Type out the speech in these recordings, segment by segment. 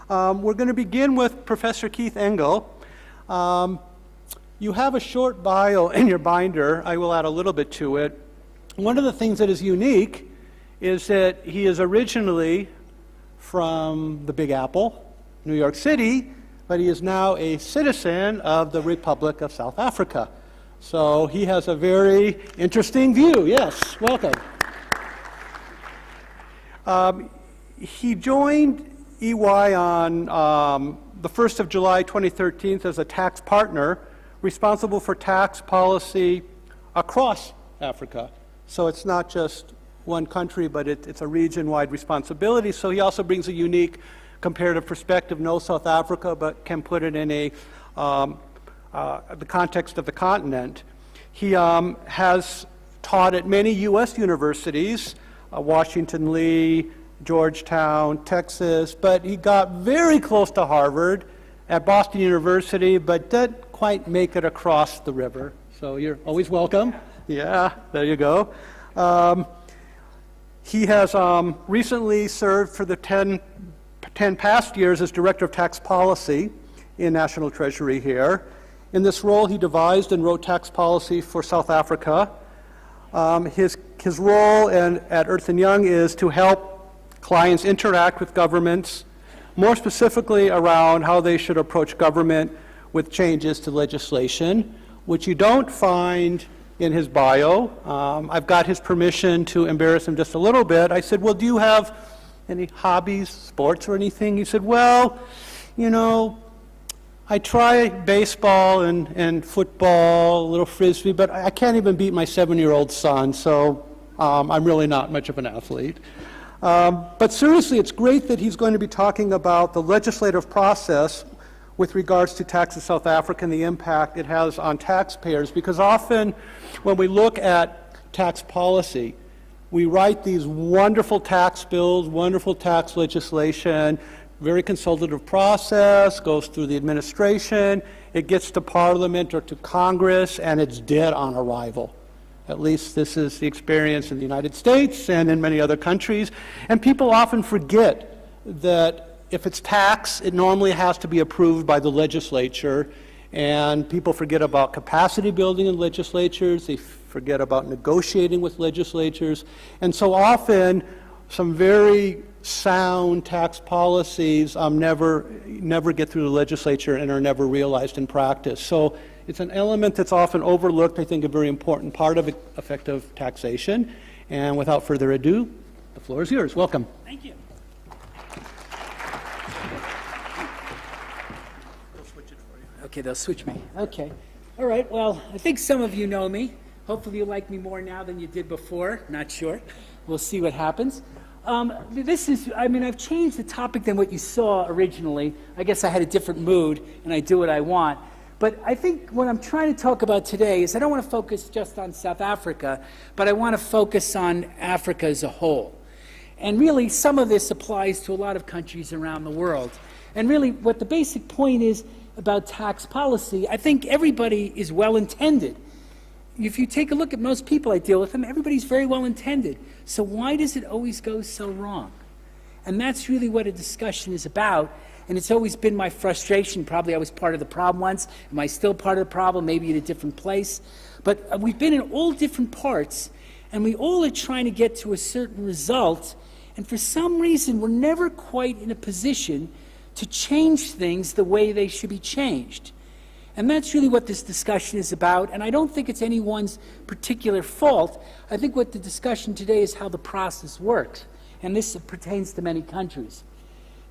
We're going to begin with Professor Keith Engel. You have a short bio in your binder. I will add a little bit to it. One of the things that is unique is that he is originally from the Big Apple, New York City, but he is now a citizen of the Republic of South Africa. So he has a very interesting view. Yes, welcome. He joined EY on the 1st of July 2013 as a tax partner responsible for tax policy across Africa. So it's not just one country, but it's a region-wide responsibility. So he also brings a unique comparative perspective, knows South Africa, but can put it in the context of the continent. He has taught at many U.S. universities, Washington Lee, Georgetown, Texas, but he got very close to Harvard at Boston University, but didn't quite make it across the river. So you're always welcome. Yeah, there you go. He has recently served for the 10 past years as Director of Tax Policy in National Treasury here. In this role, he devised and wrote tax policy for South Africa. His role at Ernst & Young is to help clients interact with governments, more specifically around how they should approach government with changes to legislation, which you don't find in his bio. I've got his permission to embarrass him just a little bit. I said, well, do you have any hobbies, sports or anything? He said, well, you know, I try baseball and football, a little frisbee, but I can't even beat my 7-year-old son, so I'm really not much of an athlete. But seriously, it's great that he's going to be talking about the legislative process with regards to tax in South Africa and the impact it has on taxpayers, because often when we look at tax policy, we write these wonderful tax bills, wonderful tax legislation, very consultative process, goes through the administration, it gets to Parliament or to Congress, and it's dead on arrival. At least this is the experience in the United States and in many other countries. And people often forget that if it's tax, it normally has to be approved by the legislature. And people forget about capacity building in legislatures. They forget about negotiating with legislatures. And so often, some very sound tax policies never get through the legislature and are never realized in practice. So it's an element that's often overlooked, I think a very important part of effective taxation. And without further ado, the floor is yours. Welcome. Thank you. They'll switch it for you. Okay, they'll switch me. Okay. All right, well, I think some of you know me. Hopefully you like me more now than you did before. Not sure. We'll see what happens. I've changed the topic than what you saw originally. I guess I had a different mood, and I do what I want. But I think what I'm trying to talk about today is I don't want to focus just on South Africa, but I want to focus on Africa as a whole. And really, some of this applies to a lot of countries around the world. And really, what the basic point is about tax policy, I think everybody is well-intended. If you take a look at most people I deal with them, everybody's very well-intended. So why does it always go so wrong? And that's really what a discussion is about. And it's always been my frustration. Probably I was part of the problem once. Am I still part of the problem? Maybe in a different place. But we've been in all different parts, and we all are trying to get to a certain result. And for some reason, we're never quite in a position to change things the way they should be changed. And that's really what this discussion is about, and I don't think it's anyone's particular fault. I think what the discussion today is how the process works, and this pertains to many countries.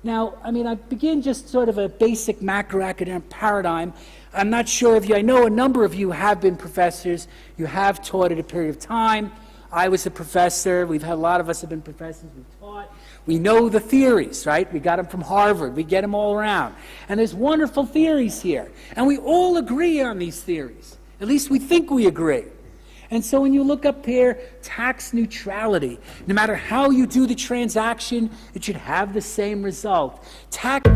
Now, I begin just sort of a basic macroeconomic paradigm. I'm not sure of you. I know a number of you have been professors. You have taught at a period of time. I was a professor. We've had a lot of us have been professors. We've taught. We know the theories, right? We got them from Harvard. We get them all around. And there's wonderful theories here. And we all agree on these theories. At least we think we agree. And so when you look up here, tax neutrality, no matter how you do the transaction, it should have the same result. Tax